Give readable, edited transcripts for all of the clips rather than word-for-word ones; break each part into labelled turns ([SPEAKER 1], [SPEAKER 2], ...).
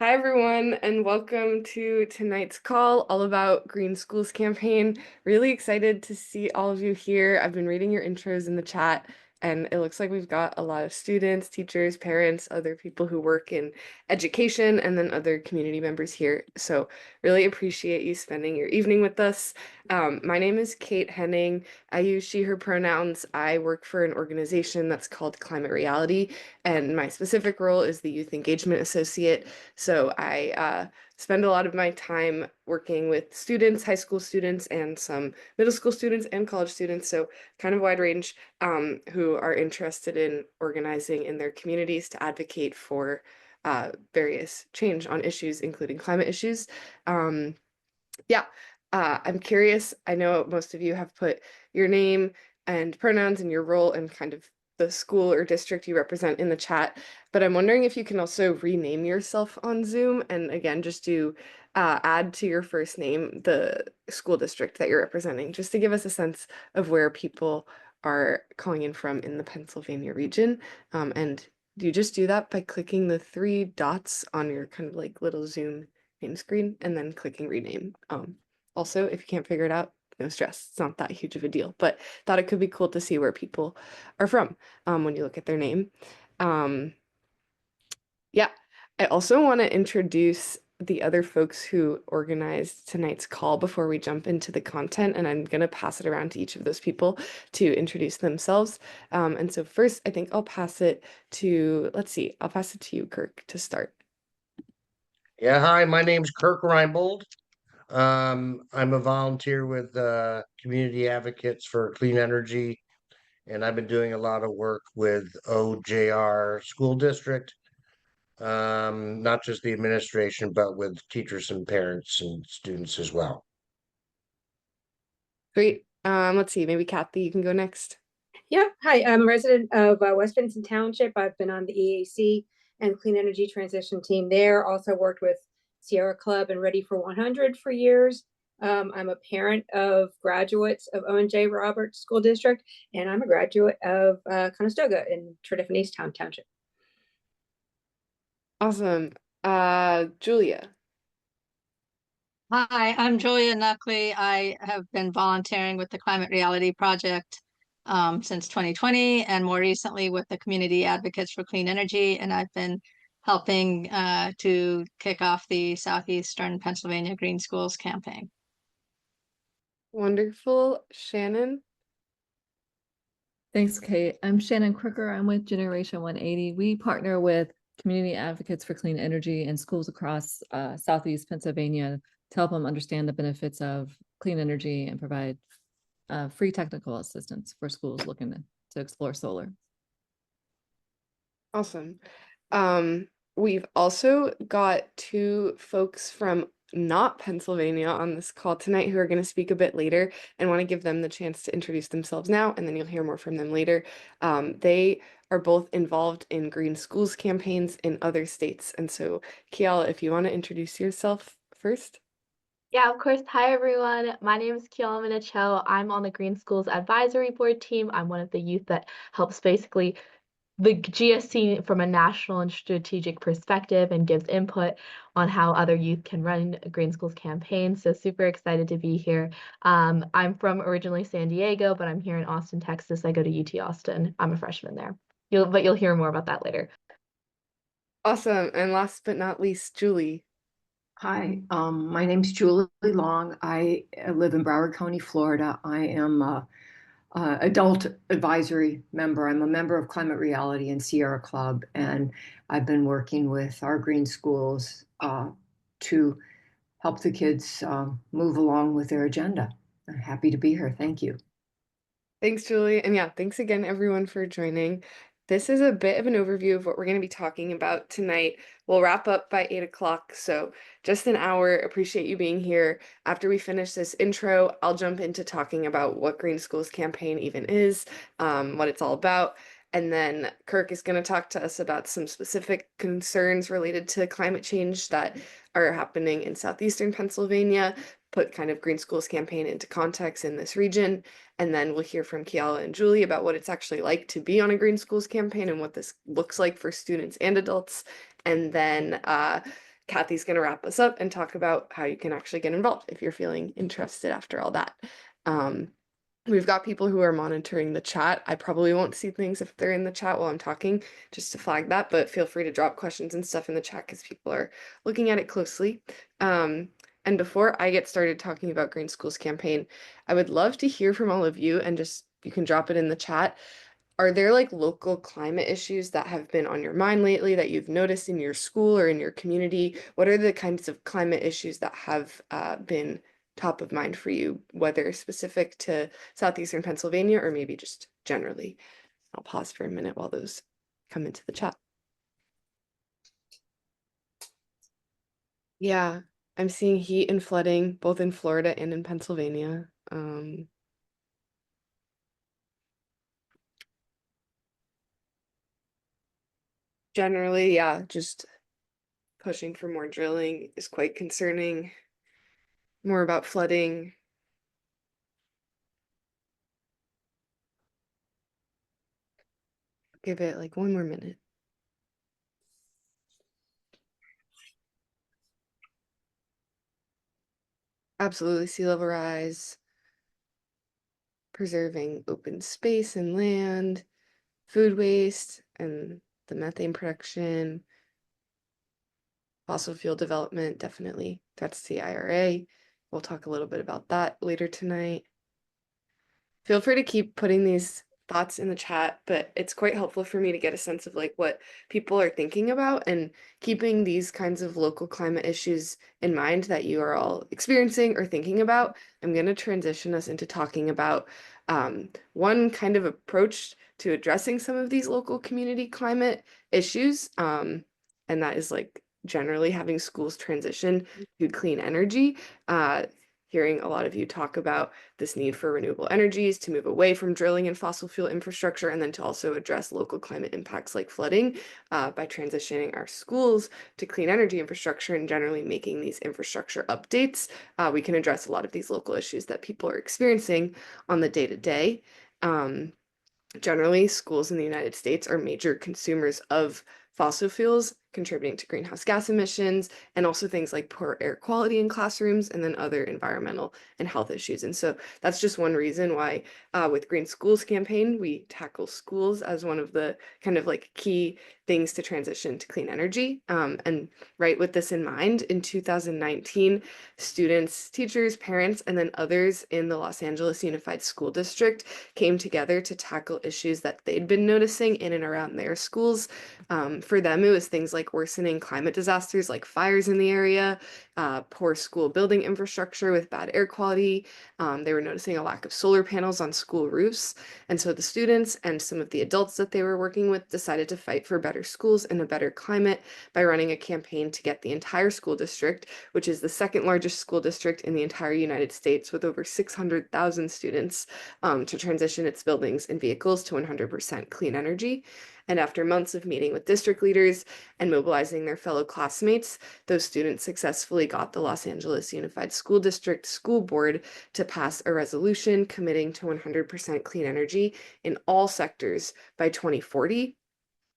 [SPEAKER 1] Hi, everyone, and welcome to tonight's call all about Green Schools campaign. Really excited to see all of you here. I've been reading your intros in the chat, and it looks like we've got a lot of students, teachers, parents, other people who work in education, and then other community members here. So really appreciate you spending your evening with us. My name is Kate Henning. I use she, her pronouns. I work for an organization that's called Climate Reality, and my specific role is the Youth Engagement Associate. So I spend a lot of my time working with students, high school students, and some middle school students and college students. So kind of wide range who are interested in organizing in their communities to advocate for various change on issues, including climate issues. Um, yeah, I'm curious. I know most of you have put your name and pronouns and your role and kind of the school or district you represent in the chat, but I'm wondering if you can also rename yourself on Zoom and again, just do add to your first name the school district that you're representing, just to give us a sense of where people are calling in from in the Pennsylvania region. And you just do that by clicking the three dots on your kind of like little Zoom name screen and then clicking rename. Also, if you can't figure it out, no stress. It's not that huge of a deal, but thought it could be cool to see where people are from when you look at their name. Um, yeah, I also want to introduce the other folks who organized tonight's call before we jump into the content, and I'm going to pass it around to each of those people to introduce themselves. And so first, I think I'll pass it to, let's see, I'll pass it to you, Kirk, to start.
[SPEAKER 2] Yeah, hi, my name's Kirk Reinbold. I'm a volunteer with Community Advocates for Clean Energy, and I've been doing a lot of work with OJR School District, not just the administration, but with teachers and parents and students as well.
[SPEAKER 1] Great. Let's see, maybe Kathy, you can go next.
[SPEAKER 3] Yeah, hi, I'm a resident of West Vincent Township. I've been on the EAC and Clean Energy Transition team there. Also worked with Sierra Club and Ready for 100 for years. I'm a parent of graduates of Owen J. Roberts School District, and I'm a graduate of Conestoga in Tredyffrin East Township.
[SPEAKER 1] Awesome. Julia.
[SPEAKER 4] Hi, I'm Julia Nuckley. I have been volunteering with the Climate Reality Project since 2020 and more recently with the Community Advocates for Clean Energy. And I've been helping to kick off the Southeastern Pennsylvania Green Schools campaign.
[SPEAKER 1] Wonderful. Shannon.
[SPEAKER 5] Thanks, Kate. I'm Shannon Crooker. I'm with Generation 180. We partner with community advocates for clean energy and schools across Southeast Pennsylvania to help them understand the benefits of clean energy and provide free technical assistance for schools looking to explore solar.
[SPEAKER 1] Awesome. We've also got two folks from not Pennsylvania on this call tonight who are going to speak a bit later and want to give them the chance to introduce themselves now, and then you'll hear more from them later. They are both involved in Green Schools campaigns in other states. And so, Kiala, if you want to introduce yourself first.
[SPEAKER 6] Yeah, of course. Hi, everyone. My name is Kiala Minichel. I'm on the Green Schools Advisory Board team. I'm one of the youth that helps basically the GSC from a national and strategic perspective and gives input on how other youth can run a Green Schools campaign. So super excited to be here. I'm from originally San Diego, but I'm here in Austin, Texas. I go to UT Austin. I'm a freshman there. You'll hear more about that later.
[SPEAKER 1] Awesome. And last but not least, Julie.
[SPEAKER 7] Hi, my name's Julie Long. I live in Broward County, Florida. I am a adult advisory member. I'm a member of Climate Reality and Sierra Club, and I've been working with our green schools to help the kids move along with their agenda. I'm happy to be here. Thank you.
[SPEAKER 1] Thanks, Julie. And yeah, thanks again, everyone, for joining. This is a bit of an overview of what we're going to be talking about tonight. We'll wrap up by 8 o'clock, so just an hour. Appreciate you being here. After we finish this intro, I'll jump into talking about what Green Schools campaign even is, what it's all about. And then Kirk is going to talk to us about some specific concerns related to climate change that are happening in Southeastern Pennsylvania, put kind of Green Schools campaign into context in this region. And then we'll hear from Kiala and Julie about what it's actually like to be on a Green Schools campaign and what this looks like for students and adults. And then Kathy's going to wrap us up and talk about how you can actually get involved if you're feeling interested after all that. We've got people who are monitoring the chat. I probably won't see things if they're in the chat while I'm talking, just to flag that, but feel free to drop questions and stuff in the chat because people are looking at it closely. And before I get started talking about Green Schools Campaign, I would love to hear from all of you, and just you can drop it in the chat. Are there like local climate issues that have been on your mind lately that you've noticed in your school or in your community? What are the kinds of climate issues that have been top of mind for you, whether specific to Southeastern Pennsylvania or maybe just generally? I'll pause for a minute while those come into the chat. Yeah, I'm seeing heat and flooding both in Florida and in Pennsylvania. Generally, yeah, just pushing for more drilling is quite concerning. More about flooding. Give it like one more minute. Absolutely, sea level rise, preserving open space and land, food waste and the methane production, fossil fuel development, definitely. That's the IRA. We'll talk a little bit about that later tonight. Feel free to keep putting these thoughts in the chat, but it's quite helpful for me to get a sense of like what people are thinking about and keeping these kinds of local climate issues in mind that you are all experiencing or thinking about. I'm going to transition us into talking about one kind of approach to addressing some of these local community climate issues, and that is like generally having schools transition to clean energy. Hearing a lot of you talk about this need for renewable energies to move away from drilling and fossil fuel infrastructure, and then to also address local climate impacts like flooding by transitioning our schools to clean energy infrastructure and generally making these infrastructure updates. We can address a lot of these local issues that people are experiencing on the day-to-day. Generally, schools in the United States are major consumers of fossil fuels, contributing to greenhouse gas emissions, and also things like poor air quality in classrooms, and then other environmental and health issues. And so that's just one reason why with Green Schools Campaign, we tackle schools as one of the kind of like key things to transition to clean energy. And right with this in mind, in 2019, students, teachers, parents, and then others in the Los Angeles Unified School District came together to tackle issues that they'd been noticing in and around their schools. For them, it was things like worsening climate disasters like fires in the area, poor school building infrastructure with bad air quality. They were noticing a lack of solar panels on school roofs. And so the students and some of the adults that they were working with decided to fight for better schools and a better climate by running a campaign to get the entire school district, which is the second largest school district in the entire United States with over 600,000 students, to transition its buildings and vehicles to 100% clean energy. And after months of meeting with district leaders and mobilizing their fellow classmates, those students successfully got the Los Angeles Unified School District School Board to pass a resolution committing to 100% clean energy in all sectors by 2040.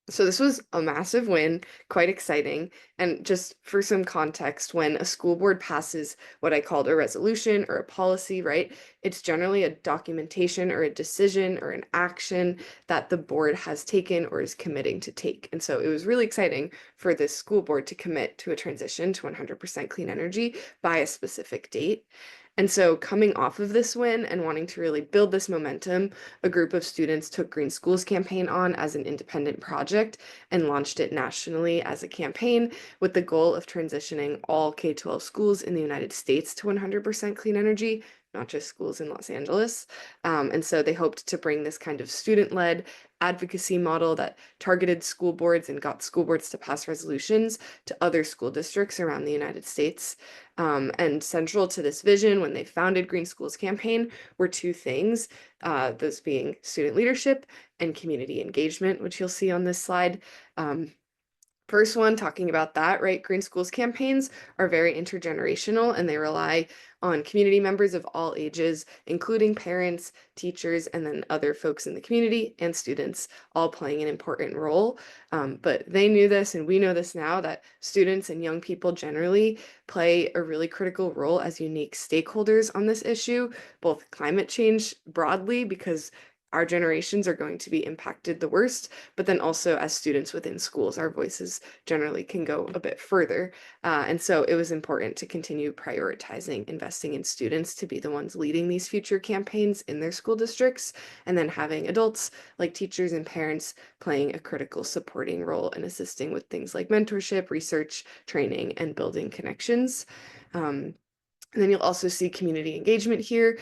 [SPEAKER 1] So this was a massive win, quite exciting. And just for some context, when a school board passes what I called a resolution or a policy, right, it's generally a documentation or a decision or an action that the board has taken or is committing to take. And so it was really exciting for this school board to commit to a transition to 100% clean energy by a specific date. And so coming off of this win and wanting to really build this momentum, a group of students took Green Schools Campaign on as an independent project and launched it nationally as a campaign with the goal of transitioning all K-12 schools in the United States to 100% clean energy, not just schools in Los Angeles. And so they hoped to bring this kind of student-led advocacy model that targeted school boards and got school boards to pass resolutions to other school districts around the United States. And central to this vision when they founded Green Schools Campaign were two things, those being student leadership and community engagement, which you'll see on this slide. First one, talking about that, right? Green Schools campaigns are very intergenerational and they rely on community members of all ages, including parents, teachers, and then other folks in the community and students, all playing an important role. But they knew this, and we know this now, that students and young people generally play a really critical role as unique stakeholders on this issue, both climate change broadly, because our generations are going to be impacted the worst, but then also as students within schools, our voices generally can go a bit further. And so it was important to continue prioritizing investing in students to be the ones leading these future campaigns in their school districts, and then having adults like teachers and parents playing a critical supporting role in assisting with things like mentorship, research, training, and building connections. And then you'll also see community engagement here.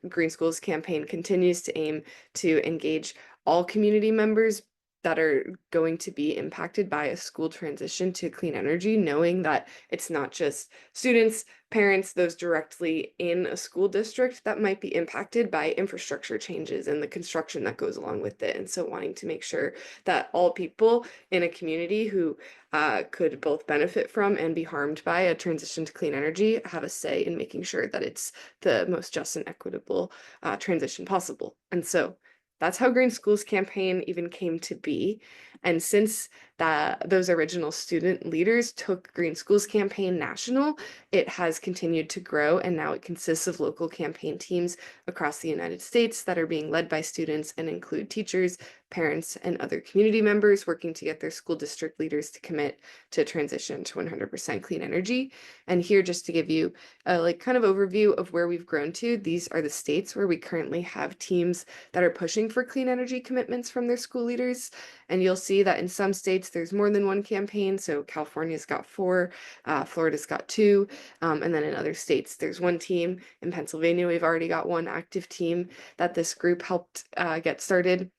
[SPEAKER 1] Green Schools campaign continues to aim to engage all community members that are going to be impacted by a school transition to clean energy, knowing that it's not just students, parents, those directly in a school district that might be impacted by infrastructure changes and the construction that goes along with it. And so wanting to make sure that all people in a community who could both benefit from and be harmed by a transition to clean energy have a say in making sure that it's the most just and equitable transition possible. And so that's how Green Schools campaign even came to be. And since those original student leaders took Green Schools campaign national, it has continued to grow, and now it consists of local campaign teams across the United States that are being led by students and include teachers, parents, and other community members working to get their school district leaders to commit to transition to 100% clean energy. And here, just to give you a kind of overview of where we've grown to, these are the states where we currently have teams that are pushing for clean energy commitments from their school leaders. And you'll see that in some states there's more than one campaign. So California's got 4, Florida's got 2, and then in other states there's one team. In Pennsylvania, we've already got one active team that this group helped get started.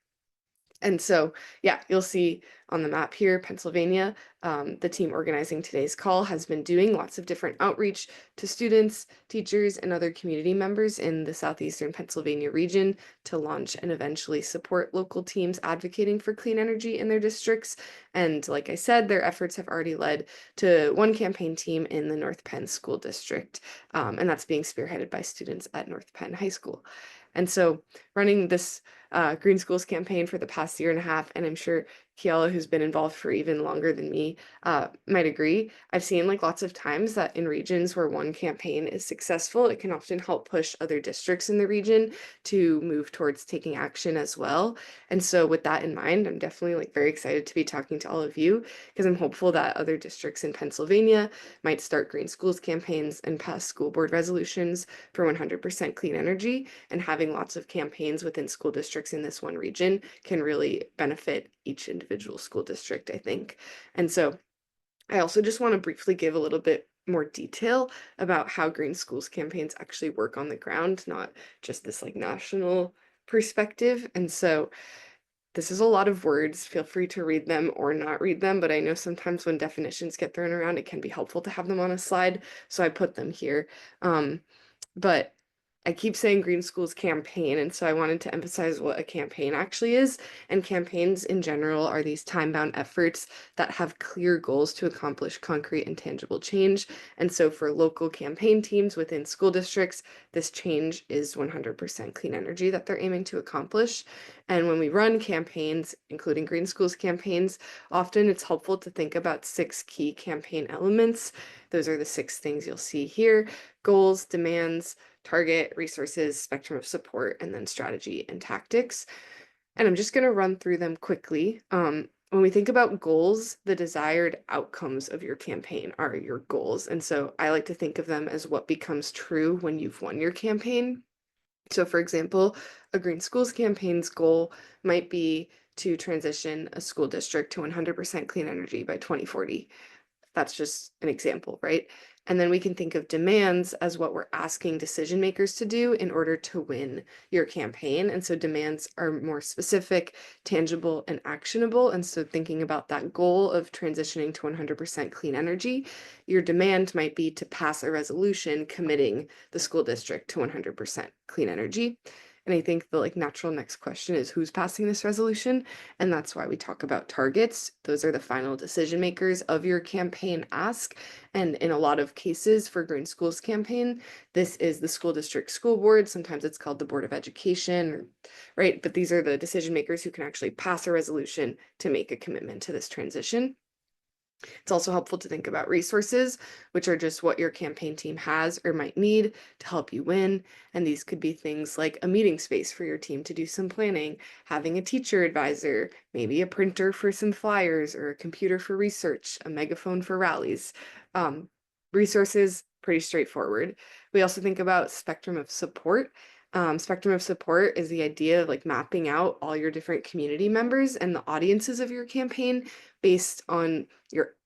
[SPEAKER 1] And so, yeah, you'll see on the map here, Pennsylvania, the team organizing today's call has been doing lots of different outreach to students, teachers, and other community members in the Southeastern Pennsylvania region to launch and eventually support local teams advocating for clean energy in their districts. And like I said, their efforts have already led to one campaign team in the North Penn School District, and that's being spearheaded by students at North Penn High School. And so running this Green Schools campaign for the past year and a half, and I'm sure Kiala, who's been involved for even longer than me, might agree. I've seen lots of times that in regions where one campaign is successful, it can often help push other districts in the region to move towards taking action as well. And so with that in mind, I'm definitely very excited to be talking to all of you, because I'm hopeful that other districts in Pennsylvania might start Green Schools campaigns and pass school board resolutions for 100% clean energy, and having lots of campaigns within school districts in this one region can really benefit each individual school district, I think. And so I also just want to briefly give a little bit more detail about how Green Schools campaigns actually work on the ground, not just this national perspective. And so this is a lot of words. Feel free to read them or not read them, but I know sometimes when definitions get thrown around, it can be helpful to have them on a slide, so I put them here. But I keep saying Green Schools campaign, and so I wanted to emphasize what a campaign actually is. And campaigns in general are these time-bound efforts that have clear goals to accomplish concrete and tangible change. And so for local campaign teams within school districts, this change is 100% clean energy that they're aiming to accomplish. And when we run campaigns, including Green Schools campaigns, often it's helpful to think about 6 key campaign elements. Those are the 6 things you'll see here: goals, demands, target, resources, spectrum of support, and then strategy and tactics. And I'm just going to run through them quickly. When we think about goals, the desired outcomes of your campaign are your goals. And so I like to think of them as what becomes true when you've won your campaign. So for example, a Green Schools campaign's goal might be to transition a school district to 100% clean energy by 2040. That's just an example, right? And then we can think of demands as what we're asking decision makers to do in order to win your campaign. And so demands are more specific, tangible, and actionable. And so thinking about that goal of transitioning to 100% clean energy, your demand might be to pass a resolution committing the school district to 100% clean energy. And I think the like natural next question is who's passing this resolution? And that's why we talk about targets. Those are the final decision makers of your campaign ask. And in a lot of cases for Green Schools campaign, this is the school district school board. Sometimes it's called the Board of Education, right? But these are the decision makers who can actually pass a resolution to make a commitment to this transition. It's also helpful to think about resources, which are just what your campaign team has or might need to help you win. And these could be things like a meeting space for your team to do some planning, having a teacher advisor, maybe a printer for some flyers, or a computer for research, a megaphone for rallies. Resources, pretty straightforward. We also think about spectrum of support. Spectrum of support is the idea of like mapping out all your different community members and the audiences of your campaign based on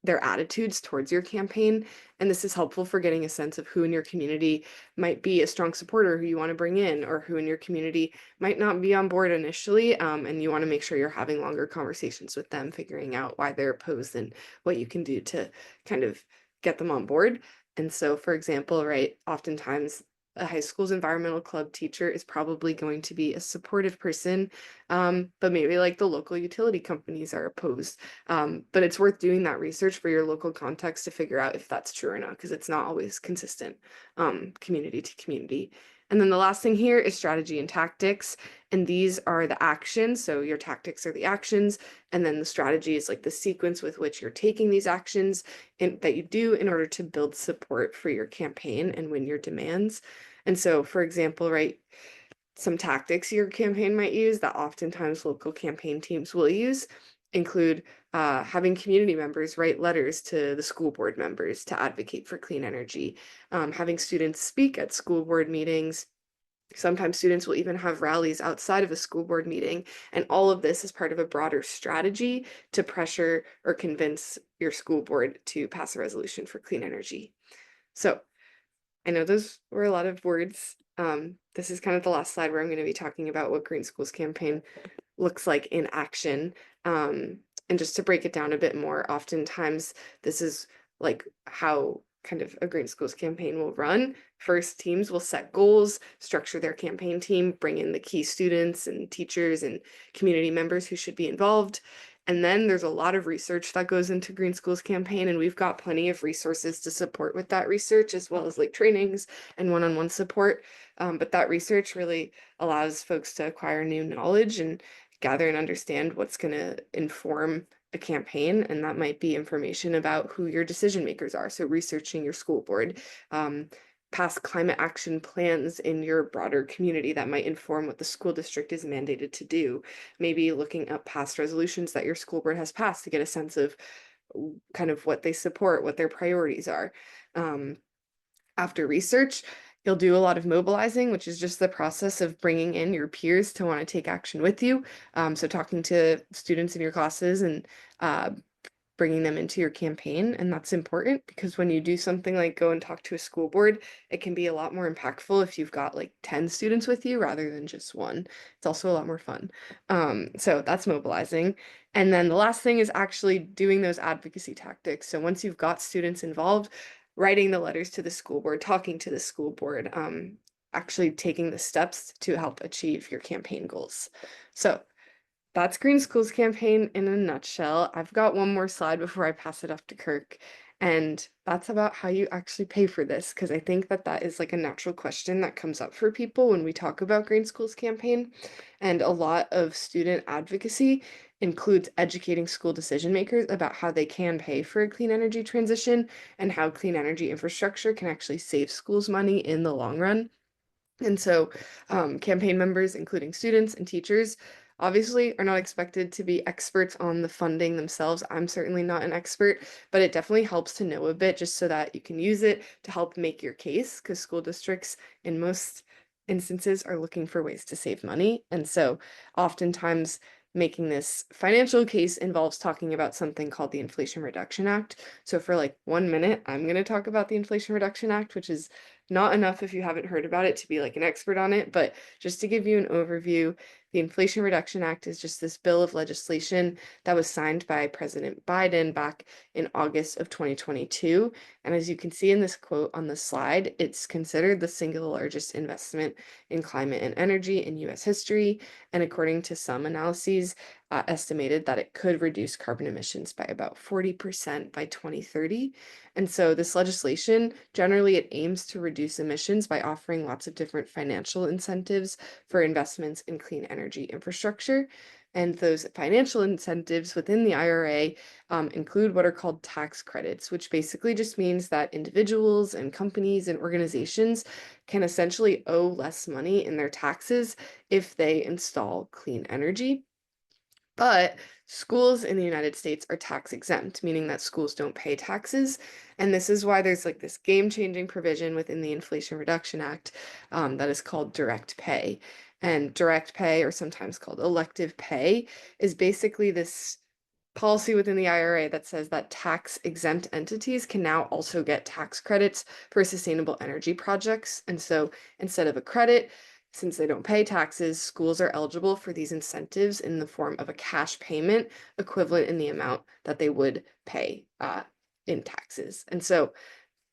[SPEAKER 1] their attitudes towards your campaign. And this is helpful for getting a sense of who in your community might be a strong supporter who you want to bring in, or who in your community might not be on board initially. And you want to make sure you're having longer conversations with them, figuring out why they're opposed and what you can do to kind of get them on board. And so, for example, right, oftentimes a high school's environmental club teacher is probably going to be a supportive person, but maybe like the local utility companies are opposed. But it's worth doing that research for your local context to figure out if that's true or not, because it's not always consistent, community to community. And then the last thing here is strategy and tactics. And these are the actions. So your tactics are the actions. And then the strategy is like the sequence with which you're taking these actions and that you do in order to build support for your campaign and win your demands. And so, for example, right, some tactics your campaign might use that oftentimes local campaign teams will use include having community members write letters to the school board members to advocate for clean energy, having students speak at school board meetings. Sometimes students will even have rallies outside of a school board meeting, and all of this is part of a broader strategy to pressure or convince your school board to pass a resolution for clean energy. So I know those were a lot of words. This is kind of the last slide where I'm going to be talking about what Green Schools campaign looks like in action. And just to break it down a bit more, oftentimes this is like how kind of a Green Schools campaign will run. First, teams will set goals, structure their campaign team, bring in the key students and teachers and community members who should be involved. And then there's a lot of research that goes into Green Schools campaign, and we've got plenty of resources to support with that research, as well as like trainings and one-on-one support. But that research really allows folks to acquire new knowledge and gather and understand what's going to inform a campaign, and that might be information about who your decision makers are. So researching your school board, past climate action plans in your broader community that might inform what the school district is mandated to do. Maybe looking up past resolutions that your school board has passed to get a sense of kind of what they support, what their priorities are. After research, you'll do a lot of mobilizing, which is just the process of bringing in your peers to want to take action with you. So talking to students in your classes and bringing them into your campaign. And that's important because when you do something like go and talk to a school board, it can be a lot more impactful if you've got like 10 students with you rather than just one. It's also a lot more fun. So that's mobilizing. And then the last thing is actually doing those advocacy tactics. So once you've got students involved, writing the letters to the school board, talking to the school board, actually taking the steps to help achieve your campaign goals. So that's Green Schools campaign in a nutshell. I've got one more slide before I pass it off to Kirk. And that's about how you actually pay for this, because I think that that is like a natural question that comes up for people when we talk about Green Schools campaign. And a lot of student advocacy includes educating school decision makers about how they can pay for a clean energy transition and how clean energy infrastructure can actually save schools money in the long run. And so campaign members, including students and teachers, obviously are not expected to be experts on the funding themselves. I'm certainly not an expert, but it definitely helps to know a bit just so that you can use it to help make your case, because school districts in most instances are looking for ways to save money. And so oftentimes making this financial case involves talking about something called the Inflation Reduction Act. So for like 1 minute, I'm going to talk about the Inflation Reduction Act, which is Not enough if you haven't heard about it to be like an expert on it, but just to give you an overview, the Inflation Reduction Act is just this bill of legislation that was signed by President Biden back in August of 2022. And as you can see in this quote on the slide, it's considered the single largest investment in climate and energy in US history. And according to some analyses, estimated that it could reduce carbon emissions by about 40% by 2030. And so this legislation, generally it aims to reduce emissions by offering lots of different financial incentives for investments in clean energy infrastructure. And those financial incentives within the IRA include what are called tax credits, which basically just means that individuals and companies and organizations can essentially owe less money in their taxes if they install clean energy. But schools in the United States are tax exempt, meaning that schools don't pay taxes. And this is why there's like this game-changing provision within the Inflation Reduction Act that is called direct pay. And direct pay, or sometimes called elective pay, is basically this policy within the IRA that says that tax exempt entities can now also get tax credits for sustainable energy projects. And so instead of a credit, since they don't pay taxes, schools are eligible for these incentives in the form of a cash payment equivalent in the amount that they would pay in taxes. And so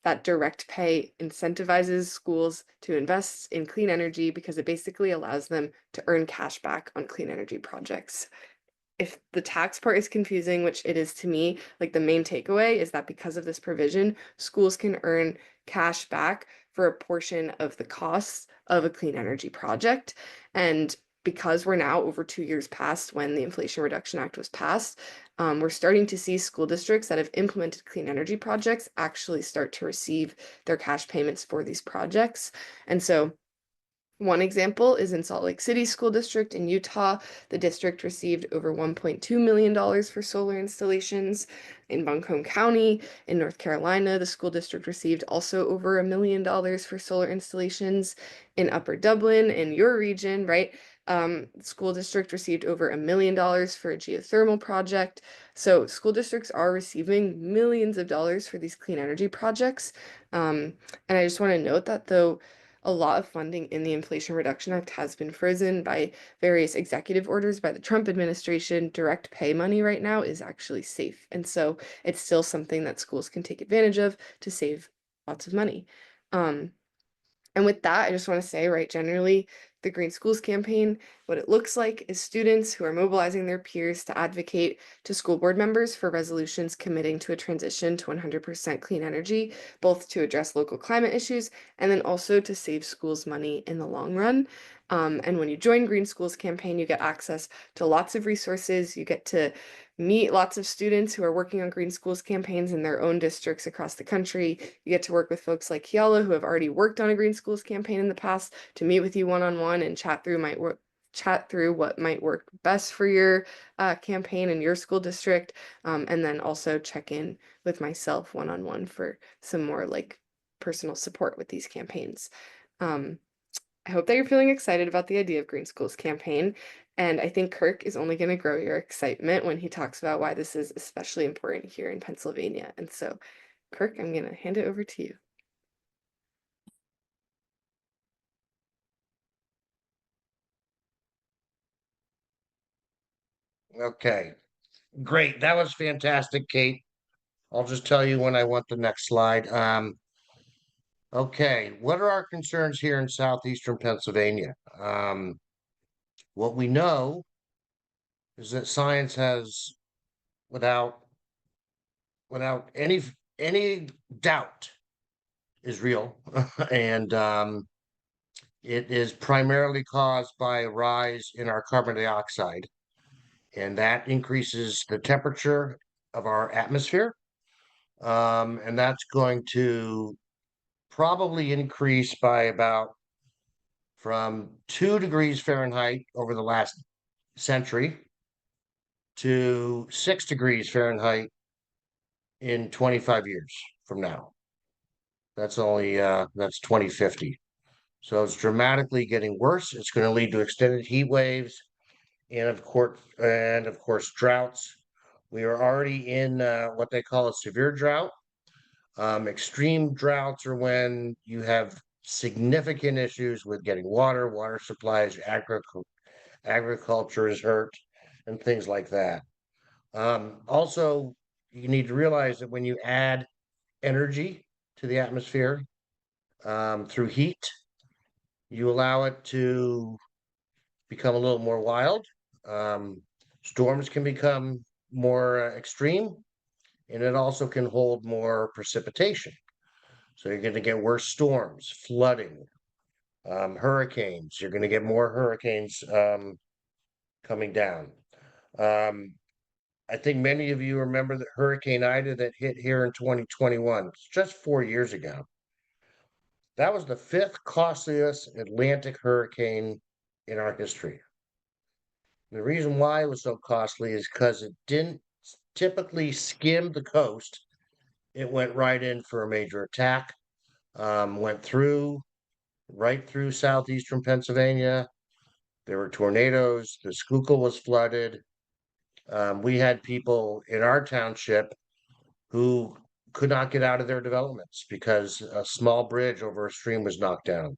[SPEAKER 1] that direct pay incentivizes schools to invest in clean energy because it basically allows them to earn cash back on clean energy projects. If the tax part is confusing, which it is to me, like the main takeaway is that because of this provision, schools can earn cash back for a portion of the costs of a clean energy project. And because we're now over 2 years past when the Inflation Reduction Act was passed, we're starting to see school districts that have implemented clean energy projects actually start to receive their cash payments for these projects. And so one example is in Salt Lake City School District in Utah. The district received over $1.2 million for solar installations. In Buncombe County in North Carolina, the school district received also over $1 million for solar installations. In Upper Dublin, in your region, right? The school district received over $1 million for a geothermal project. So school districts are receiving millions of dollars for these clean energy projects. And I just want to note that though, a lot of funding in the Inflation Reduction Act has been frozen by various executive orders by the Trump administration. Direct pay money right now is actually safe. And so it's still something that schools can take advantage of to save lots of money. And with that, I just want to say, right, generally, the Green Schools campaign, what it looks like is students who are mobilizing their peers to advocate to school board members for resolutions committing to a transition to 100% clean energy, both to address local climate issues and then also to save schools money in the long run. And when you join Green Schools campaign, you get access to lots of resources. You get to meet lots of students who are working on Green Schools campaigns in their own districts across the country. You get to work with folks like Kiala who have already worked on a Green Schools campaign in the past to meet with you one-on-one and chat through what might work best for your campaign in your school district, and then also check in with myself one-on-one for some more like personal support with these campaigns. I hope that you're feeling excited about the idea of Green Schools campaign. And I think Kirk is only going to grow your excitement when he talks about why this is especially important here in Pennsylvania. And so, Kirk, I'm going to hand it over to you.
[SPEAKER 2] Okay, great. That was fantastic, Kate. I'll just tell you when I want the next slide. Okay, what are our concerns here in Southeastern Pennsylvania? What we know is that science has, without any doubt, is real, and it is primarily caused by a rise in our carbon dioxide, and that increases the temperature of our atmosphere, and that's going to probably increase by about from 2 degrees Fahrenheit over the last century to 6 degrees Fahrenheit in 25 years from now. That's only that's 2050. So it's dramatically getting worse. It's going to lead to extended heat waves and of course droughts. We are already in what they call a severe drought. Extreme droughts are when you have significant issues with getting water, water supplies, agriculture is hurt, and things like that. Also, you need to realize that when you add energy to the atmosphere through heat, you allow it to become a little more wild. Um, Storms can become more extreme, and it also can hold more precipitation. So you're going to get worse storms, flooding, hurricanes. You're going to get more hurricanes coming down. I think many of you remember the Hurricane Ida that hit here in 2021, just 4 years ago. That was the fifth costliest Atlantic hurricane in our history. The reason why it was so costly is because it didn't typically skim the coast. It went right in for a major attack, went through right through southeastern Pennsylvania. There were tornadoes. The Schuylkill was flooded. We had people in our township who could not get out of their developments because a small bridge over a stream was knocked down.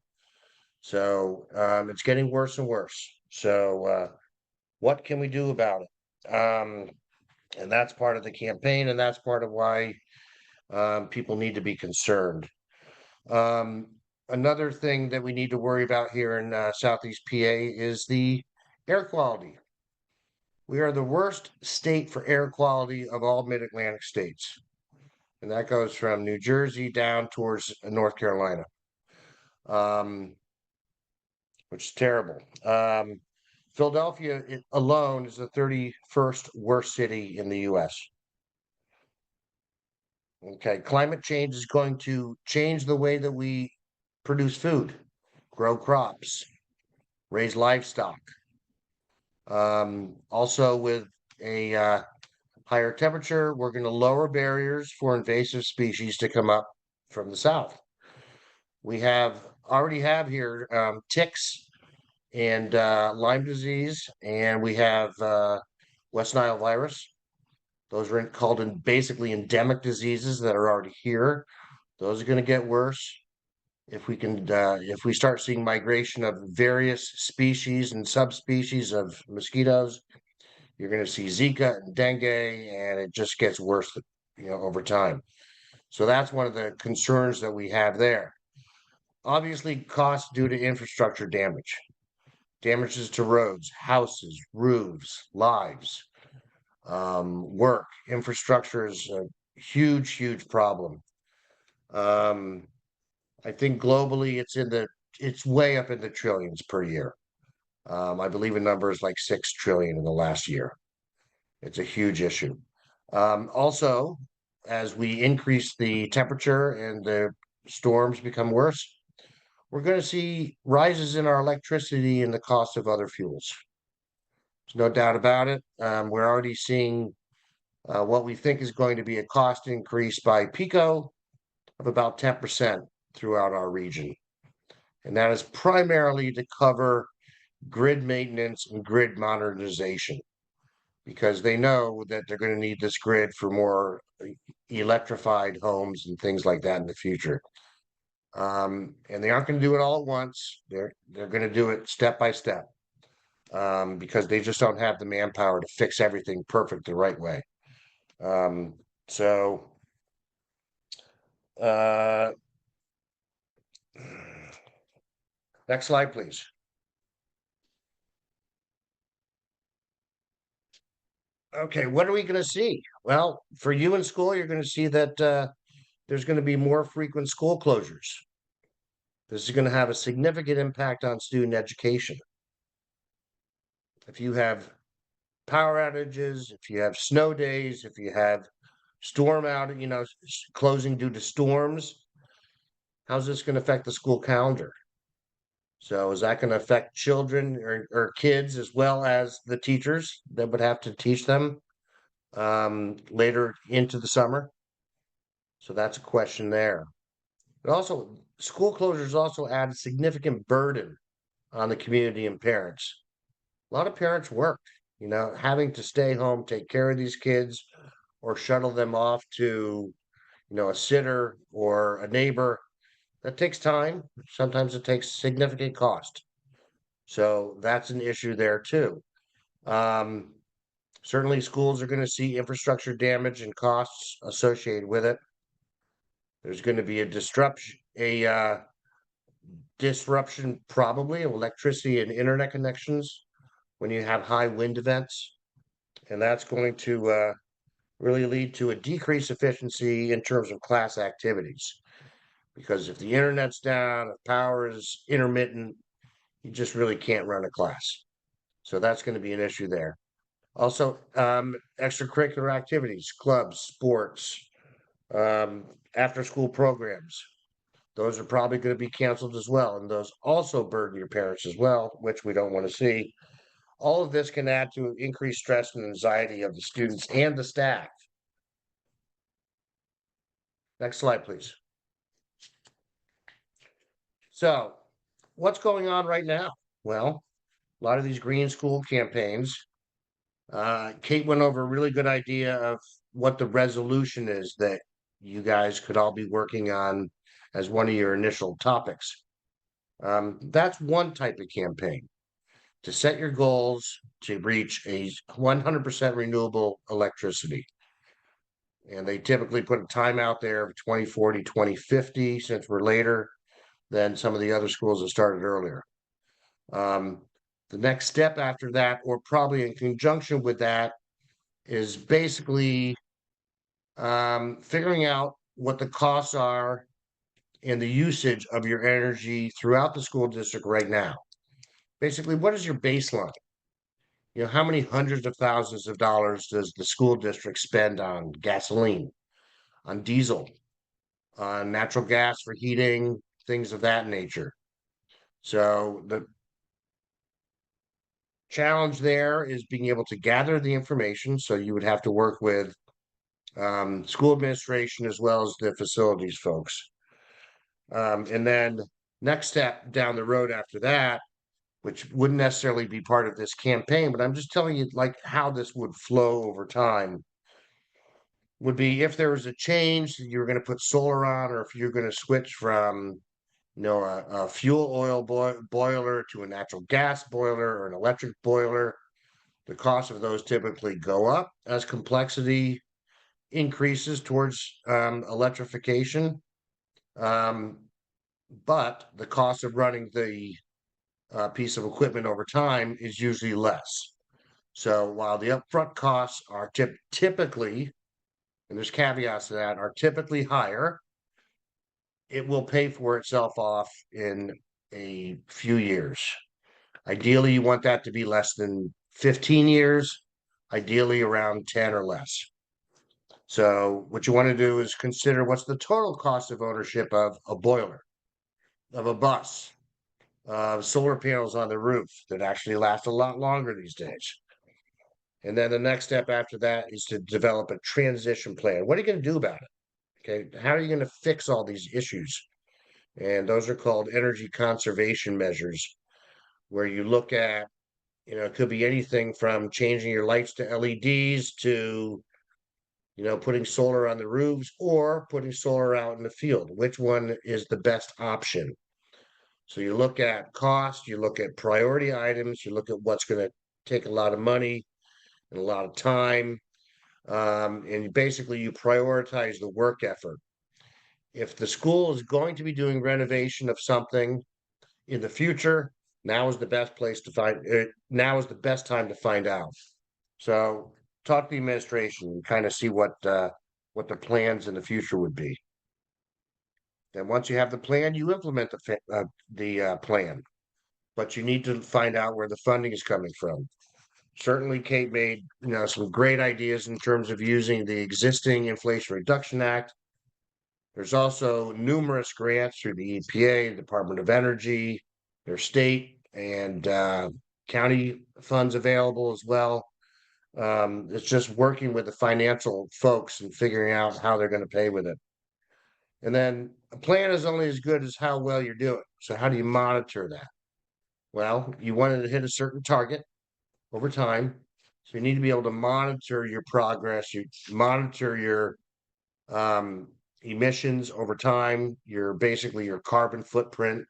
[SPEAKER 2] So it's getting worse and worse. So what can we do about it? And that's part of the campaign, and that's part of why people need to be concerned. Another thing that we need to worry about here in Southeast PA is the air quality. We are the worst state for air quality of all mid-Atlantic states. And that goes from New Jersey down towards North Carolina, which is terrible. Philadelphia alone is the 31st worst city in the US. Okay, climate change is going to change the way that we produce food, grow crops, raise livestock. Also, with a higher temperature, we're going to lower barriers for invasive species to come up from the south. We already have here ticks and Lyme disease, and we have West Nile virus. Those are called basically endemic diseases that are already here. Those are going to get worse if we start seeing migration of various species and subspecies of mosquitoes. You're going to see Zika and dengue, and it just gets worse, over time. So that's one of the concerns that we have there. Obviously, costs due to infrastructure damage, damages to roads, houses, roofs, lives, work. Infrastructure is a huge, huge problem. I think globally it's way up in the trillions per year. I believe a number is like 6 trillion in the last year. It's a huge issue. Also, as we increase the temperature and the storms become worse, we're going to see rises in our electricity and the cost of other fuels. There's no doubt about it. We're already seeing what we think is going to be a cost increase by PICO of about 10% throughout our region. And that is primarily to cover grid maintenance and grid modernization, because they know that they're going to need this grid for more electrified homes and things like that in the future. And they aren't going to do it all at once. They're going to do it step by step, because they just don't have the manpower to fix everything perfect the right way. So next slide, please. Okay, what are we going to see? Well, for you in school, you're going to see that there's going to be more frequent school closures. This is going to have a significant impact on student education. If you have power outages, if you have snow days, if you have storm outage, closing due to storms, how's this going to affect the school calendar? So is that going to affect children or kids as well as the teachers that would have to teach them later into the summer? So that's a question there. But also, school closures also add a significant burden on the community and parents. A lot of parents work, having to stay home, take care of these kids, or shuttle them off to, a sitter or a neighbor. That takes time. Sometimes it takes significant cost. So that's an issue there too. Um, Certainly schools are going to see infrastructure damage and costs associated with it. There's going to be a disruption probably of electricity and internet connections when you have high wind events. And that's going to really lead to a decreased efficiency in terms of class activities. Because if the internet's down, if power is intermittent, you just really can't run a class. So that's going to be an issue there. Also, extracurricular activities, clubs, sports, after school programs. Those are probably going to be canceled as well. And those also burden your parents as well, which we don't want to see. All of this can add to increased stress and anxiety of the students and the staff. Next slide, please. So, what's going on right now? Well, a lot of these green school campaigns. Kate went over a really good idea of what the resolution is that you guys could all be working on as one of your initial topics. That's one type of campaign to set your goals to reach a 100% renewable electricity. And they typically put a time out there of 2040, 2050, since we're later than some of the other schools that started earlier. The next step after that, or probably in conjunction with that, is basically figuring out what the costs are and the usage of your energy throughout the school district right now. Basically, what is your baseline? How many hundreds of thousands of dollars does the school district spend on gasoline, on diesel, on natural gas for heating, things of that nature? So the challenge there is being able to gather the information. So you would have to work with school administration as well as the facilities folks. And then next step down the road after that, which wouldn't necessarily be part of this campaign, but I'm just telling you like how this would flow over time, would be if there was a change that you were going to put solar on, or if you're going to switch from a fuel oil boiler to a natural gas boiler or an electric boiler. The cost of those typically go up as complexity increases towards electrification. But the cost of running the piece of equipment over time is usually less. So while the upfront costs are typically, and there's caveats to that, are typically higher, it will pay for itself off in a few years. Ideally, you want that to be less than 15 years, ideally around 10 or less. So what you want to do is consider what's the total cost of ownership of a boiler, of a bus, of solar panels on the roof that actually last a lot longer these days. And then the next step after that is to develop a transition plan. What are you going to do about it? Okay, how are you going to fix all these issues? And those are called energy conservation measures, where you look at, it could be anything from changing your lights to LEDs to, putting solar on the roofs or putting solar out in the field. Which one is the best option? So you look at cost, you look at priority items, you look at what's going to take a lot of money and a lot of time. And basically you prioritize the work effort. If the school is going to be doing renovation of something in the future, now is the best place to find it. Now is the best time to find out. So talk to the administration and kind of see what the plans in the future would be. Then once you have the plan, you implement the plan, but you need to find out where the funding is coming from. Certainly, Kate made some great ideas in terms of using the existing Inflation Reduction Act. There's also numerous grants through the EPA, the Department of Energy, their state and county funds available as well. It's just working with the financial folks and figuring out how they're going to pay with it. And then a plan is only as good as how well you're doing. So how do you monitor that? Well, you wanted to hit a certain target over time. So you need to be able to monitor your progress. You monitor your emissions over time, basically your carbon footprint,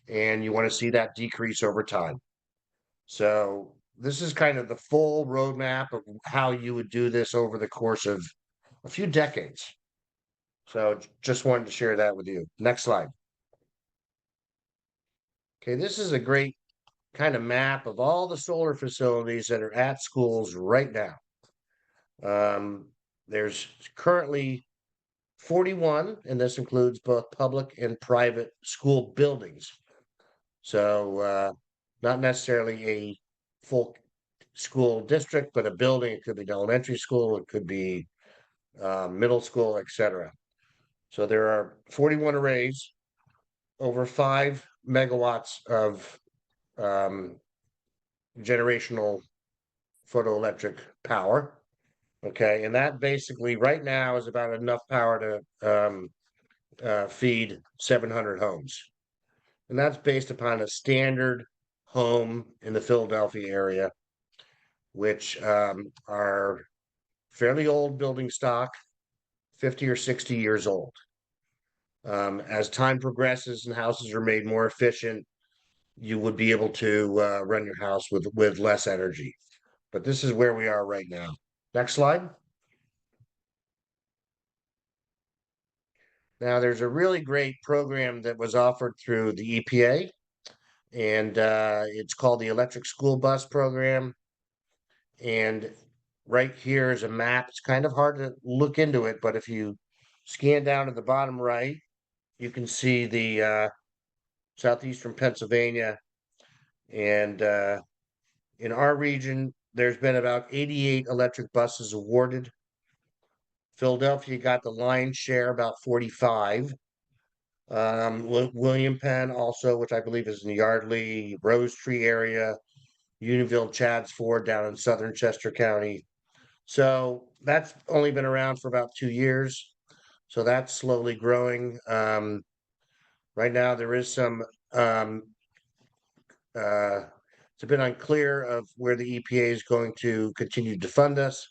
[SPEAKER 2] and you want to see that decrease over time. So this is kind of the full roadmap of how you would do this over the course of a few decades. So just wanted to share that with you. Next slide. Okay, this is a great kind of map of all the solar facilities that are at schools right now. There's currently 41, and this includes both public and private school buildings. So not necessarily a full school district, but a building. It could be an elementary school, it could be middle school, etc. So there are 41 arrays, over 5 megawatts of generational photoelectric power. Okay, and that basically right now is about enough power to feed 700 homes. And that's based upon a standard home in the Philadelphia area, which are fairly old building stock, 50 or 60 years old. As time progresses and houses are made more efficient, you would be able to run your house with less energy. But this is where we are right now. Next slide. Now, there's a really great program that was offered through the EPA, and it's called the Electric School Bus Program. And right here is a map. It's kind of hard to look into it, but if you scan down to the bottom right, you can see the Southeastern Pennsylvania. And in our region, there's been about 88 electric buses awarded. Philadelphia got the lion's share, about 45. William Penn also, which I believe is in the Yardley, Rose Tree area, Unionville, Chadds Ford down in southern Chester County. So that's only been around for about 2 years. So that's slowly growing. Right now, there is some, it's a bit unclear of where the EPA is going to continue to fund us,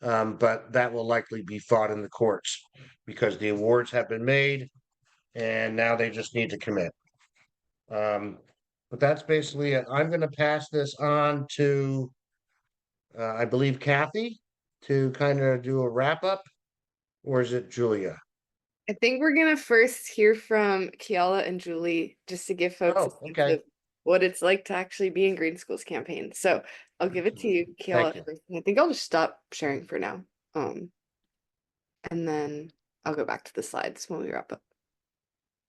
[SPEAKER 2] but that will likely be fought in the courts because the awards have been made and now they just need to commit. But that's basically it. I'm going to pass this on to, I believe, Kathy to kind of do a wrap up, or is it Julia?
[SPEAKER 1] I think we're gonna first hear from Kiala and Julie just to give folks a
[SPEAKER 2] Oh,
[SPEAKER 1] sense
[SPEAKER 2] okay.
[SPEAKER 1] of what it's like to actually be in Green Schools campaign. So I'll give it to you,
[SPEAKER 2] Thank
[SPEAKER 1] Kiala,
[SPEAKER 2] you.
[SPEAKER 1] first. I think I'll just stop sharing for now. And then I'll go back to the slides when we wrap up.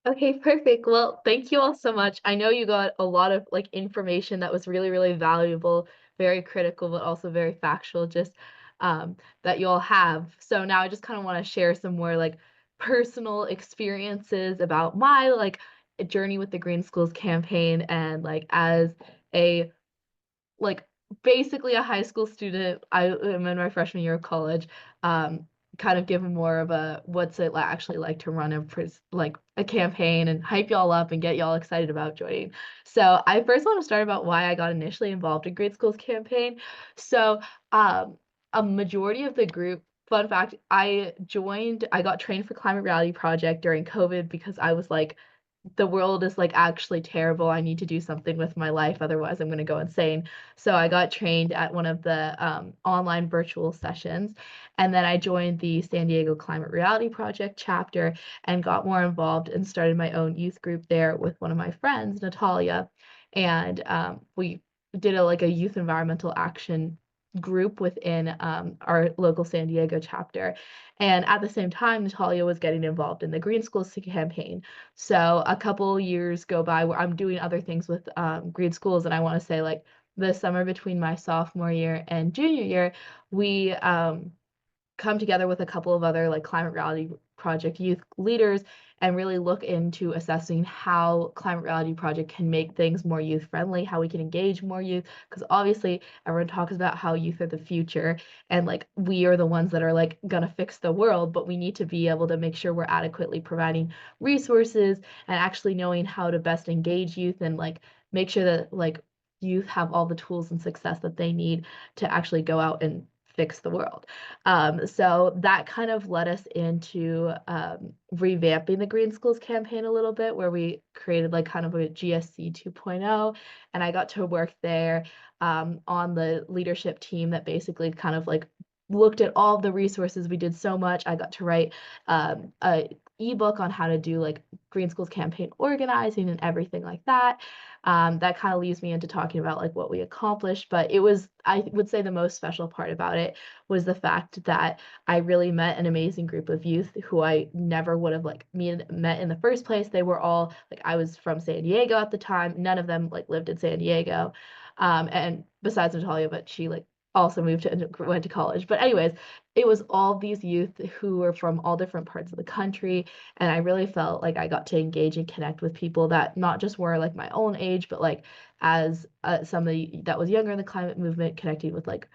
[SPEAKER 6] Okay, perfect. Well, thank you all so much. I know you got a lot of like information that was really, really valuable, very critical, but also very factual, just that you all have. So now I just kind of want to share some more like personal experiences about my like journey with the Green Schools campaign and like as a like basically a high school student. I am in my freshman year of college. Kind of give more of a what's it actually like to run like a campaign and hype y'all up and get y'all excited about joining. So I first want to start about why I got initially involved in Green Schools campaign. So a majority of the group. Fun fact, I got trained for Climate Reality Project during COVID because I was like, the world is like actually terrible. I need to do something with my life, otherwise I'm going to go insane. So I got trained at one of the online virtual sessions, and then I joined the San Diego Climate Reality Project chapter and got more involved and started my own youth group there with one of my friends, Natalia, and we did like a youth environmental action group within our local San Diego chapter. And at the same time, Natalia was getting involved in the Green Schools campaign. So a couple years go by where I'm doing other things with Green Schools, and I want to say like the summer between my sophomore year and junior year, we come together with a couple of other like Climate Reality Project youth leaders and really look into assessing how Climate Reality Project can make things more youth friendly, how we can engage more youth, because obviously everyone talks about how youth are the future and like we are the ones that are like gonna fix the world, but we need to be able to make sure we're adequately providing resources and actually knowing how to best engage youth and like make sure that like youth have all the tools and success that they need to actually go out and fix the world. So that kind of led us into revamping the Green Schools campaign a little bit, where we created like kind of a GSC 2.0, and I got to work there on the leadership team that basically kind of like looked at all the resources. We did so much. I got to write a ebook on how to do like Green Schools campaign organizing and everything like that. That kind of leads me into talking about like what we accomplished, but it was, I would say the most special part about it was the fact that I really met an amazing group of youth who I never would have like met in the first place. They were all like, I was from San Diego at the time. None of them like lived in San Diego. And besides Natalia, but she like also went to college. But anyways, it was all these youth who were from all different parts of the country, and I really felt like I got to engage and connect with people that not just were like my own age, but like as somebody that was younger in the climate movement, connecting with like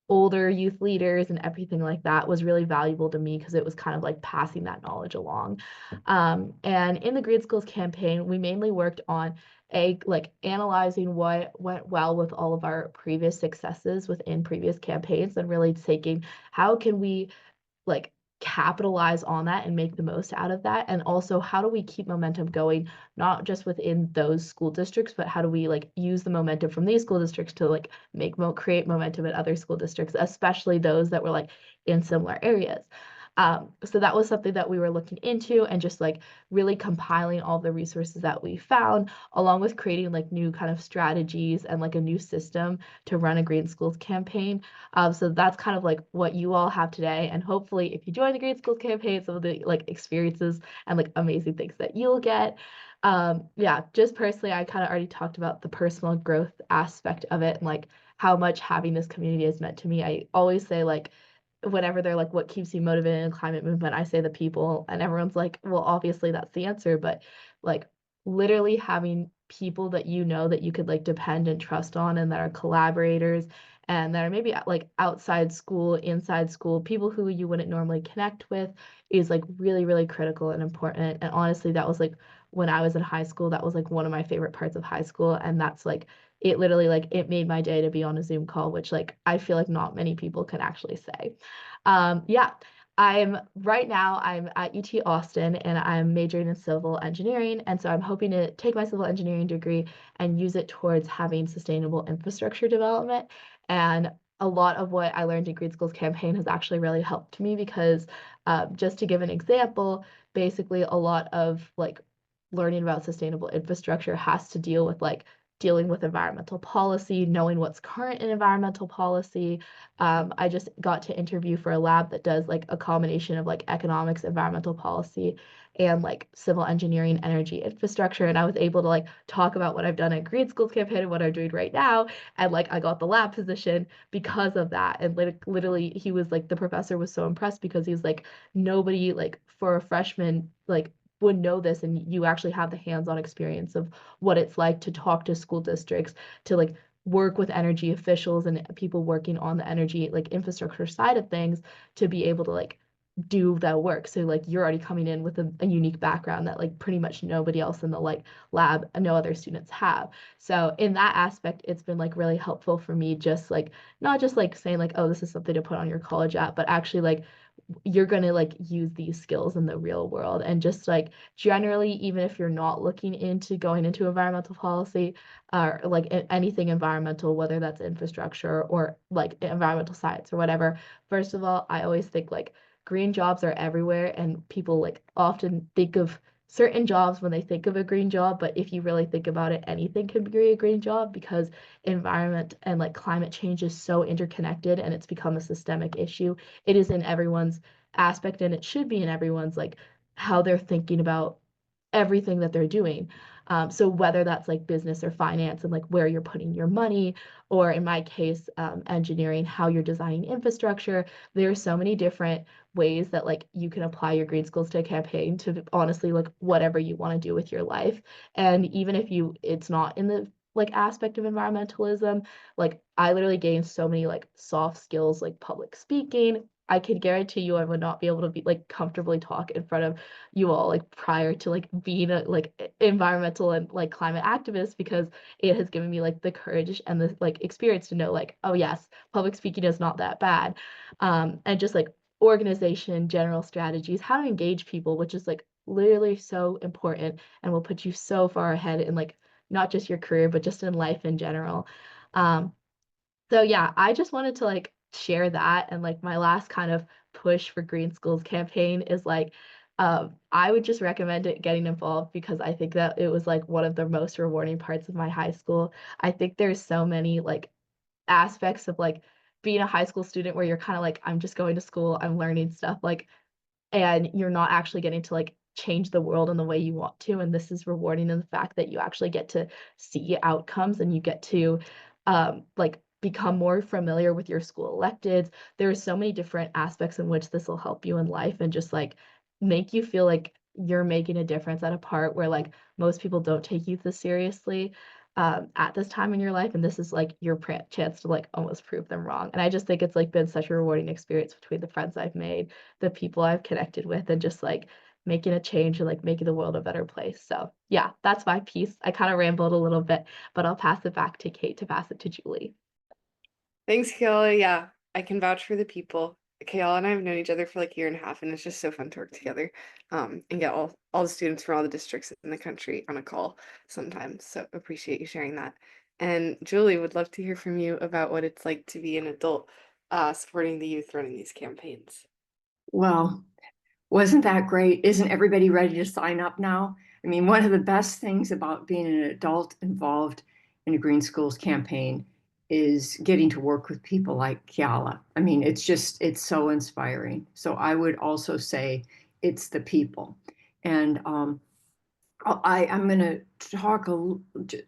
[SPEAKER 6] older youth leaders and everything like that was really valuable to me because it was kind of like passing that knowledge along. And in the Green Schools campaign, we mainly worked on like analyzing what went well with all of our previous successes within previous campaigns, and really taking how can we like capitalize on that and make the most out of that, and also how do we keep momentum going, not just within those school districts, but how do we like use the momentum from these school districts to like create momentum in other school districts, especially those that were like in similar areas. So that was something that we were looking into, and just like really compiling all the resources that we found, along with creating like new kind of strategies and like a new system to run a Green Schools campaign. So that's kind of like what you all have today. And hopefully if you join the Green Schools campaign, some of the like experiences and like amazing things that you'll get. Yeah, just personally, I kind of already talked about the personal growth aspect of it and like how much having this community has meant to me. I always say like, whenever they're like, what keeps you motivated in the climate movement, I say the people, and everyone's like, well, obviously that's the answer, but like literally having people that you know that you could like depend and trust on, and that are collaborators, and that are maybe like outside school, inside school, people who you wouldn't normally connect with, is like really, really critical and important. And honestly, that was like when I was in high school, that was like one of my favorite parts of high school. And that's like, it literally like it made my day to be on a Zoom call, which like I feel like not many people can actually say. Yeah, I'm right now I'm at UT Austin, and I'm majoring in civil engineering. And so I'm hoping to take my civil engineering degree and use it towards having sustainable infrastructure development. And a lot of what I learned in Green Schools campaign has actually really helped me, because just to give an example, basically a lot of like learning about sustainable infrastructure has to deal with like dealing with environmental policy, knowing what's current in environmental policy. I just got to interview for a lab that does like a combination of like economics, environmental policy, and like civil engineering, energy infrastructure. And I was able to like talk about what I've done at Green Schools campaign and what I'm doing right now. And like I got the lab position because of that. And like literally he was like, the professor was so impressed, because he was like, nobody like for a freshman like would know this, and you actually have the hands-on experience of what it's like to talk to school districts, to like work with energy officials and people working on the energy like infrastructure side of things, to be able to like do that work. So like you're already coming in with a unique background that like pretty much nobody else in the like lab, no other students have. So in that aspect, it's been like really helpful for me, just like not just like saying like, oh, this is something to put on your college app, but actually like you're going to like use these skills in the real world. And just like generally, even if you're not looking into going into environmental policy or like anything environmental, whether that's infrastructure or like environmental science or whatever, first of all, I always think like green jobs are everywhere, and people like often think of certain jobs when they think of a green job, but if you really think about it, anything can be a green job, because environment and like climate change is so interconnected, and it's become a systemic issue. It is in everyone's aspect, and it should be in everyone's like how they're thinking about everything that they're doing. So whether that's like business or finance, and like where you're putting your money, or in my case, engineering, how you're designing infrastructure, there are so many different ways that like you can apply your Green Schools to a campaign to honestly like whatever you want to do with your life. And even if it's not in the like aspect of environmentalism, like I literally gained so many like soft skills, like public speaking, I could guarantee you I would not be able to be like comfortably talk in front of you all like prior to like being a like environmental and like climate activist, because it has given me like the courage and the like experience to know like, oh yes, public speaking is not that bad. And just like organization, general strategies, how to engage people, which is like literally so important and will put you so far ahead in like not just your career, but just in life in general. Um, so yeah, I just wanted to like share that. And like my last kind of push for Green Schools campaign is like, I would just recommend it getting involved, because I think that it was like one of the most rewarding parts of my high school. I think there's so many like aspects of like being a high school student where you're kind of like, I'm just going to school, I'm learning stuff. Like, and you're not actually getting to like change the world in the way you want to. And this is rewarding in the fact that you actually get to see outcomes and you get to like become more familiar with your school electeds. There are so many different aspects in which this will help you in life and just like make you feel like you're making a difference at a part where like most people don't take you this seriously at this time in your life. And this is like your chance to like almost prove them wrong. And I just think it's like been such a rewarding experience between the friends I've made, the people I've connected with, and just like making a change and like making the world a better place. So yeah, that's my piece. I kind of rambled a little bit, but I'll pass it back to Kate to pass it to Julie.
[SPEAKER 1] Thanks, Kayla. Yeah, I can vouch for the people. Kayla and I have known each other for like a year and a half, and it's just so fun to work together, and get all the students from all the districts in the country on a call sometimes. So appreciate you sharing that. And Julie, would love to hear from you about what it's like to be an adult, supporting the youth running these campaigns.
[SPEAKER 7] Well, wasn't that great? Isn't everybody ready to sign up now? I mean, one of the best things about being an adult involved in a Green Schools campaign is getting to work with people like Kiala. I mean, it's so inspiring. So I would also say it's the people. And I'm going to talk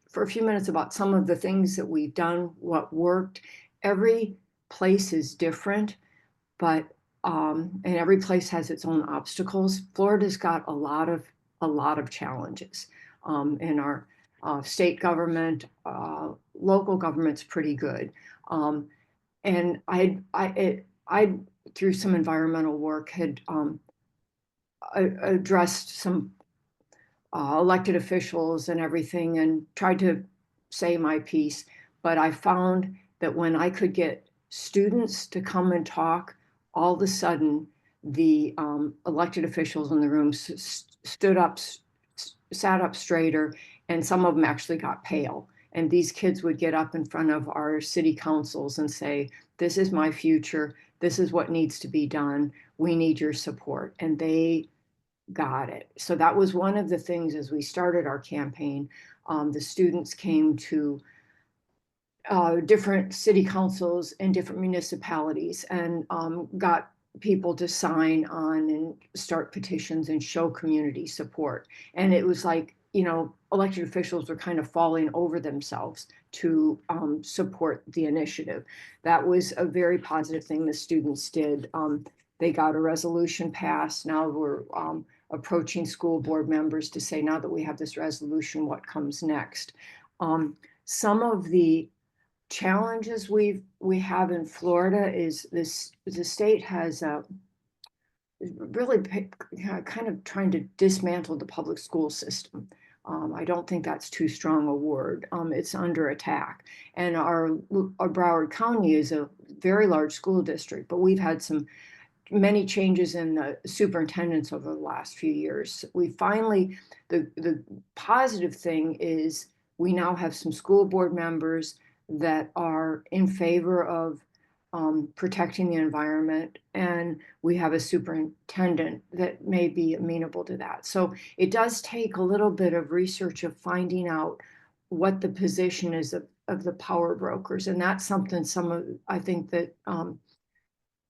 [SPEAKER 7] for a few minutes about some of the things that we've done, what worked. Every place is different, but and every place has its own obstacles. Florida's got a lot of challenges in our state government. Local government's pretty good, and I through some environmental work had addressed some elected officials and everything and tried to say my piece. But I found that when I could get students to come and talk, all of a sudden the elected officials in the room sat up straighter, and some of them actually got pale. And these kids would get up in front of our city councils and say, this is my future. This is what needs to be done. We need your support. And they got it. So that was one of the things as we started our campaign. The students came to different city councils and different municipalities and got people to sign on and start petitions and show community support. And it was like, elected officials were kind of falling over themselves to support the initiative. That was a very positive thing the students did. They got a resolution passed. Now we're approaching school board members to say, now that we have this resolution, what comes next? Some of the challenges we have in Florida is the state has really kind of trying to dismantle the public school system. I don't think that's too strong a word. It's under attack. And our Broward County is a very large school district, but we've had many changes in the superintendents over the last few years. We finally, the positive thing is we now have some school board members that are in favor of protecting the environment, and we have a superintendent that may be amenable to that. So it does take a little bit of research of finding out what the position is of the power brokers, and that's something I think that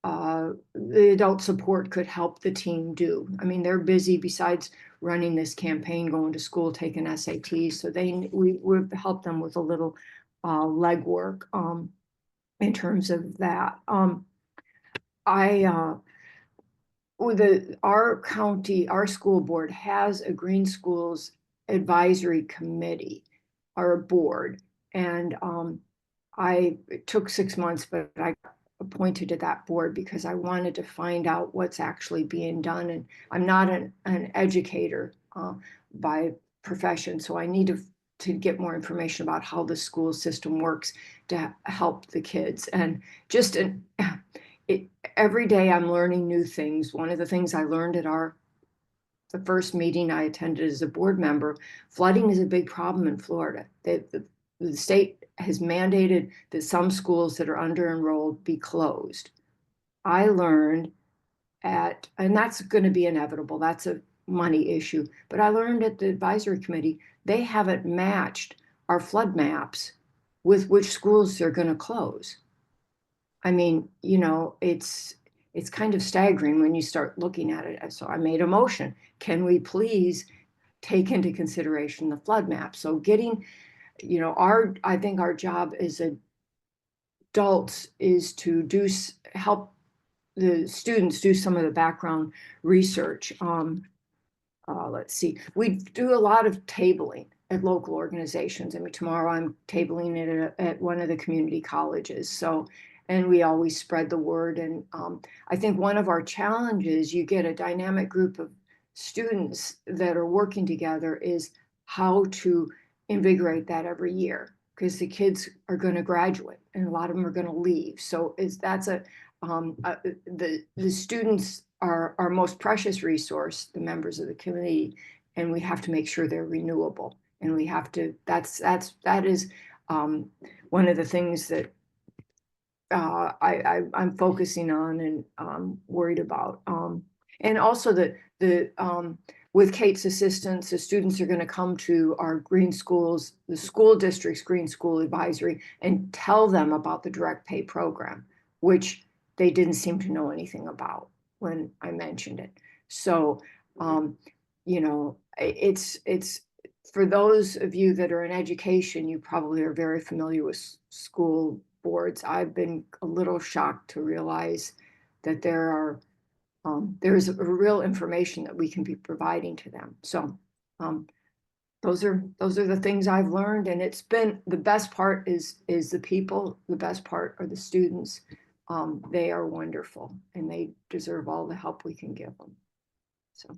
[SPEAKER 7] the adult support could help the team do. I mean, they're busy besides running this campaign, going to school, taking SATs. So we've helped them with a little legwork in terms of that. Our school board has a Green Schools Advisory Committee, or a board, and it took 6 months, but I appointed to that board because I wanted to find out what's actually being done. And I'm not an educator by profession, so I need to get more information about how the school system works to help the kids. And just every day I'm learning new things. One of the things I learned at the first meeting I attended as a board member, flooding is a big problem in Florida. The state has mandated that some schools that are under-enrolled be closed. I learned and that's going to be inevitable, that's a money issue, but I learned at the advisory committee, they haven't matched our flood maps with which schools they're going to close. I mean, it's kind of staggering when you start looking at it. So I made a motion. Can we please take into consideration the flood map? So getting, I think our job as adults is to help the students do some of the background research. Let's see, we do a lot of tabling at local organizations. I mean, tomorrow I'm tabling it at one of the community colleges. And we always spread the word. And I think one of our challenges, you get a dynamic group of students that are working together, is how to invigorate that every year, because the kids are going to graduate and a lot of them are going to leave. So the students are our most precious resource, the members of the committee, and we have to make sure they're renewable. And we have to, that is one of the things that I'm focusing on and worried about. And also with Kate's assistance, the students are going to come to our Green Schools, the school district's Green School Advisory, and tell them about the direct pay program, which they didn't seem to know anything about when I mentioned it. So, it's for those of you that are in education, you probably are very familiar with school boards. I've been a little shocked to realize that there's a real information that we can be providing to them. So those are the things I've learned, and it's been, the best part is the people, the best part are the students. They are wonderful and they deserve all the help we can give them. So.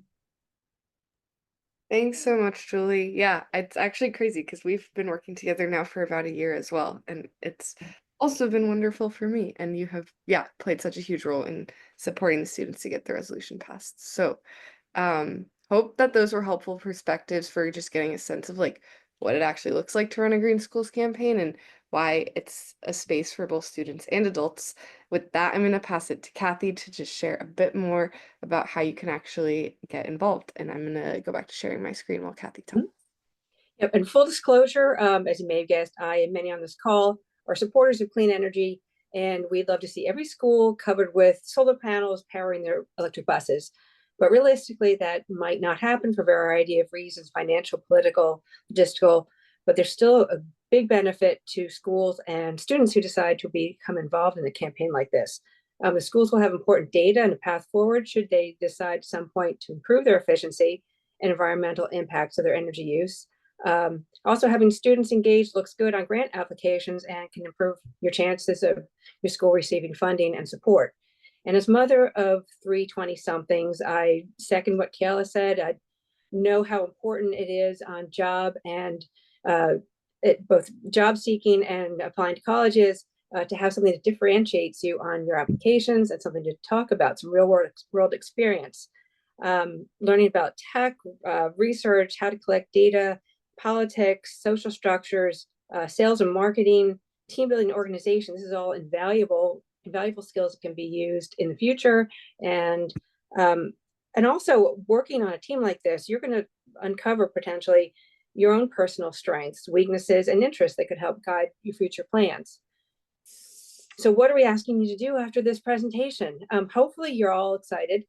[SPEAKER 1] Thanks so much, Julie. Yeah, it's actually crazy because we've been working together now for about a year as well. And it's also been wonderful for me. And you have, played such a huge role in supporting the students to get the resolution passed. So hope that those were helpful perspectives for just getting a sense of like what it actually looks like to run a Green Schools campaign and why it's a space for both students and adults. With that, I'm going to pass it to Kathy to just share a bit more about how you can actually get involved. And I'm going to go back to sharing my screen while Kathy talks.
[SPEAKER 3] Yep, and full disclosure, as you may have guessed, I and many on this call are supporters of clean energy, and we'd love to see every school covered with solar panels powering their electric buses. But realistically, that might not happen for a variety of reasons, financial, political, logistical, but there's still a big benefit to schools and students who decide to become involved in a campaign like this. The schools will have important data and a path forward should they decide at some point to improve their efficiency and environmental impacts of their energy use. Also, having students engaged looks good on grant applications and can improve your chances of your school receiving funding and support. And as mother of 3 20-somethings, I second what Kayla said. I know how important it is on job and both job seeking and applying to colleges to have something that differentiates you on your applications and something to talk about, some real world experience. Learning about tech, research, how to collect data, politics, social structures, sales and marketing, team building, organization. This is all invaluable skills that can be used in the future. And also working on a team like this, you're going to uncover potentially your own personal strengths, weaknesses, and interests that could help guide your future plans. So what are we asking you to do after this presentation? Hopefully you're all excited.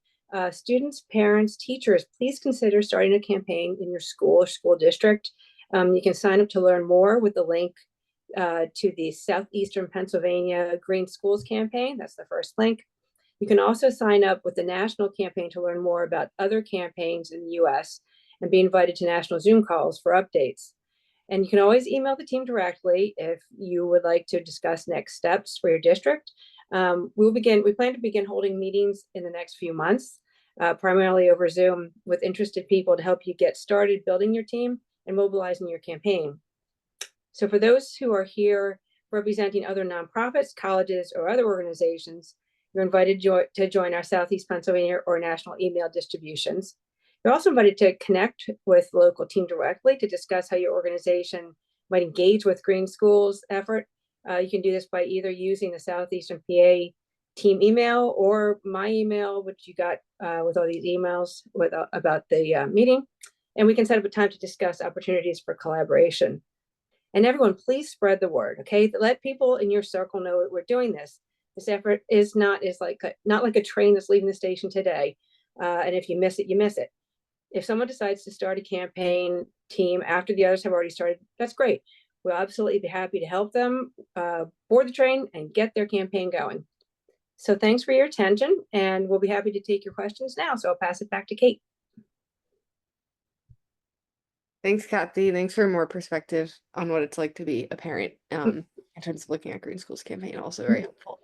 [SPEAKER 3] Students, parents, teachers, please consider starting a campaign in your school or school district. You can sign up to learn more with the link to the Southeastern Pennsylvania Green Schools campaign. That's the first link. You can also sign up with the national campaign to learn more about other campaigns in the US and be invited to national Zoom calls for updates. And you can always email the team directly if you would like to discuss next steps for your district. We plan to begin holding meetings in the next few months, primarily over Zoom, with interested people to help you get started building your team and mobilizing your campaign. So for those who are here representing other nonprofits, colleges, or other organizations, you're invited to join our Southeast Pennsylvania or national email distributions. You're also invited to connect with the local team directly to discuss how your organization might engage with Green Schools effort. You can do this by either using the Southeastern PA team email or my email, which you got with all these emails about the meeting. And we can set up a time to discuss opportunities for collaboration. And everyone, please spread the word, okay? Let people in your circle know that we're doing this. This effort is not like a train that's leaving the station today. And if you miss it, you miss it. If someone decides to start a campaign team after the others have already started, that's great. We'll absolutely be happy to help them board the train and get their campaign going. So thanks for your attention, and we'll be happy to take your questions now. So I'll pass it back to Kate.
[SPEAKER 1] Thanks, Kathy. Thanks for more perspective on what it's like to be a parent in terms of looking at Green Schools campaign. Also very helpful.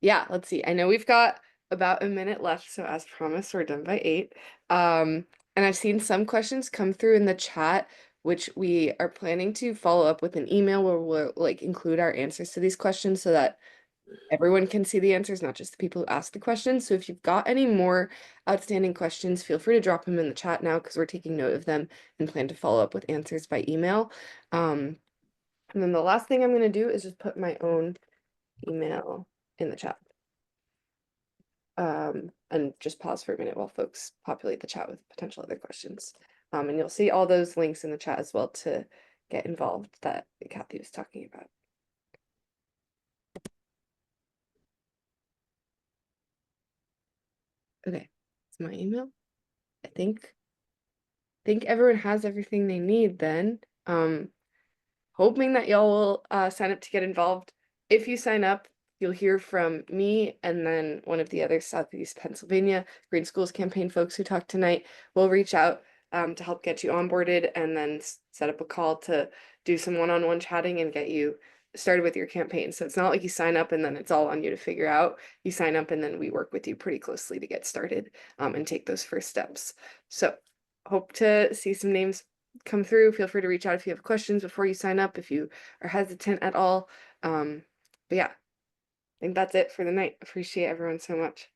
[SPEAKER 1] Yeah, let's see. I know we've got about a minute left, so as promised, we're done by 8. And I've seen some questions come through in the chat, which we are planning to follow up with an email where we'll like include our answers to these questions so that everyone can see the answers, not just the people who ask the questions. So if you've got any more outstanding questions, feel free to drop them in the chat now because we're taking note of them and plan to follow up with answers by email. And then the last thing I'm going to do is just put my own email in the chat. And just pause for a minute while folks populate the chat with potential other questions. And you'll see all those links in the chat as well to get involved that Kathy was talking about. Okay, it's my email. I think everyone has everything they need then. Hoping that y'all will sign up to get involved. If you sign up, you'll hear from me and then one of the other Southeast Pennsylvania Green Schools campaign folks who talked tonight will reach out to help get you onboarded and then set up a call to do some one-on-one chatting and get you started with your campaign. So it's not like you sign up and then it's all on you to figure out. You sign up and then we work with you pretty closely to get started and take those first steps. So hope to see some names come through. Feel free to reach out if you have questions before you sign up, if you are hesitant at all. But yeah, I think that's it for the night. Appreciate everyone so much.